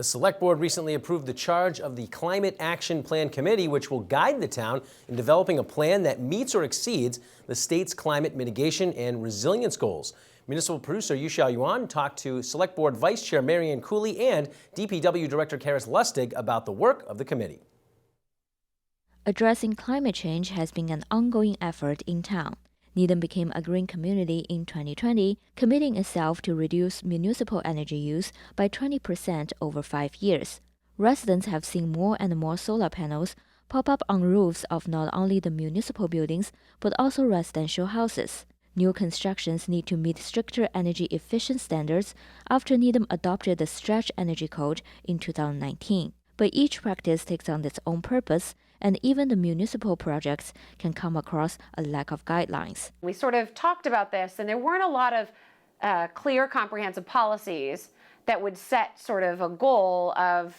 The Select Board recently approved the charge of the Climate Action Plan Committee, which will guide the town in developing a plan that meets or exceeds the state's climate mitigation and resilience goals. Municipal producer Yushao Yuan talked to Select Board Vice Chair Marianne Cooley and DPW Director Karis Lustig about the work of the committee. Addressing climate change has been an ongoing effort in town. Needham became a green community in 2020, committing itself to reduce municipal energy use by 20% over 5 years. Residents have seen more and more solar panels pop up on roofs of not only the municipal buildings, but also residential houses. New constructions need to meet stricter energy efficient standards after Needham adopted the Stretch Energy Code in 2019. But each practice takes on its own purpose, and even the municipal projects can come across a lack of guidelines. We sort of talked about this, and there weren't a lot of clear, comprehensive policies that would set sort of a goal of,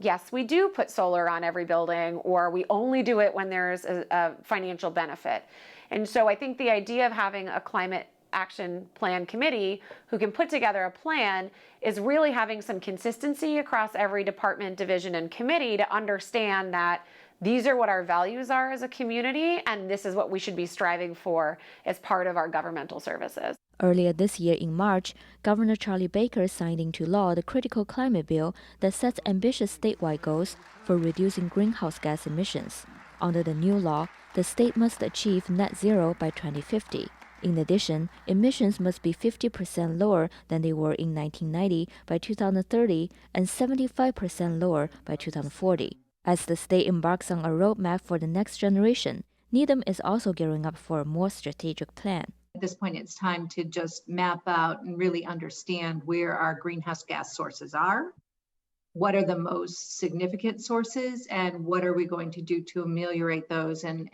yes, we do put solar on every building, or we only do it when there's a financial benefit. And so I think the idea of having a climate action plan committee who can put together a plan is really having some consistency across every department, division, and committee to understand that these are what our values are as a community, and this is what we should be striving for as part of our governmental services. Earlier this year in March, Governor Charlie Baker signed into law the Critical Climate Bill that sets ambitious statewide goals for reducing greenhouse gas emissions. Under the new law, the state must achieve net zero by 2050. In addition, emissions must be 50% lower than they were in 1990 by 2030 and 75% lower by 2040. As the state embarks on a roadmap for the next generation, Needham is also gearing up for a more strategic plan. At this point, it's time to just map out and really understand where our greenhouse gas sources are, what are the most significant sources, and what are we going to do to ameliorate those and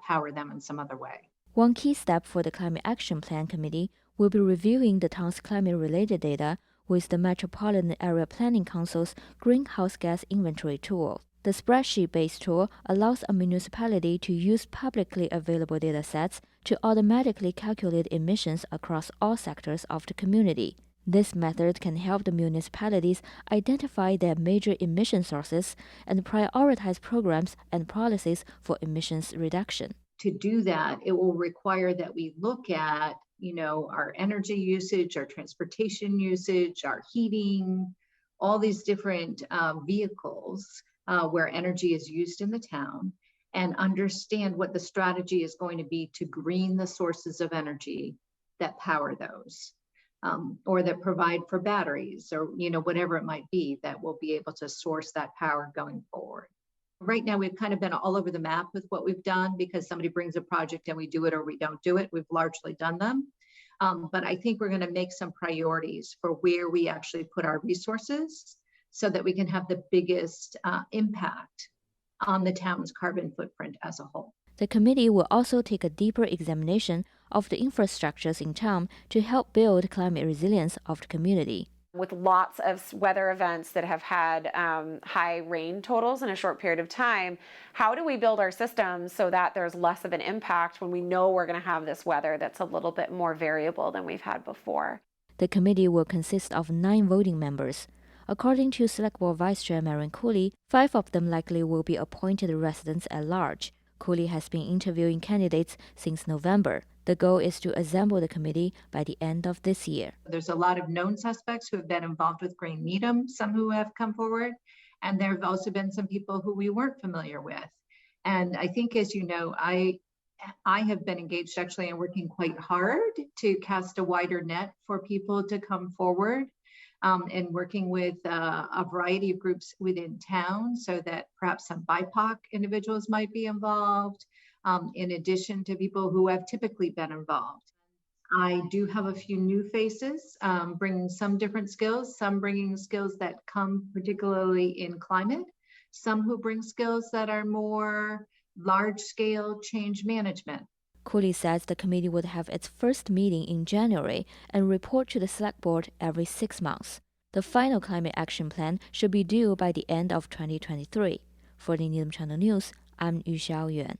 power them in some other way. One key step for the Climate Action Plan Committee will be reviewing the town's climate-related data with the Metropolitan Area Planning Council's Greenhouse Gas Inventory tool. The spreadsheet-based tool allows a municipality to use publicly available data sets to automatically calculate emissions across all sectors of the community. This method can help the municipalities identify their major emission sources and prioritize programs and policies for emissions reduction. To do that, it will require that we look at our energy usage, our transportation usage, our heating, all these different vehicles where energy is used in the town, and understand what the strategy is going to be to green the sources of energy that power those, or that provide for batteries, or whatever it might be that will be able to source that power going forward. Right now, we've kind of been all over the map with what we've done because somebody brings a project and we do it or we don't do it. We've largely done them. But I think we're going to make some priorities for where we actually put our resources so that we can have the biggest impact on the town's carbon footprint as a whole. The committee will also take a deeper examination of the infrastructures in town to help build climate resilience of the community. With lots of weather events that have had high rain totals in a short period of time, how do we build our systems so that there's less of an impact when we know we're going to have this weather that's a little bit more variable than we've had before? The committee will consist of 9 voting members. According to Select Board Vice Chair Marianne Cooley, 5 of them likely will be appointed residents at large. Cooley has been interviewing candidates since November. The goal is to assemble the committee by the end of this year. There's a lot of known suspects who have been involved with Green Needham, some who have come forward, and there have also been some people who we weren't familiar with. And I think, as you know, I have been engaged actually in working quite hard to cast a wider net for people to come forward, and working with a variety of groups within town so that perhaps some BIPOC individuals might be involved, in addition to people who have typically been involved. I do have a few new faces, bringing some different skills, some bringing skills that come particularly in climate, some who bring skills that are more large-scale change management. Cooley says the committee would have its first meeting in January and report to the Select Board every 6 months. The final climate action plan should be due by the end of 2023. For the Needham Channel News, I'm Yushao Yuan.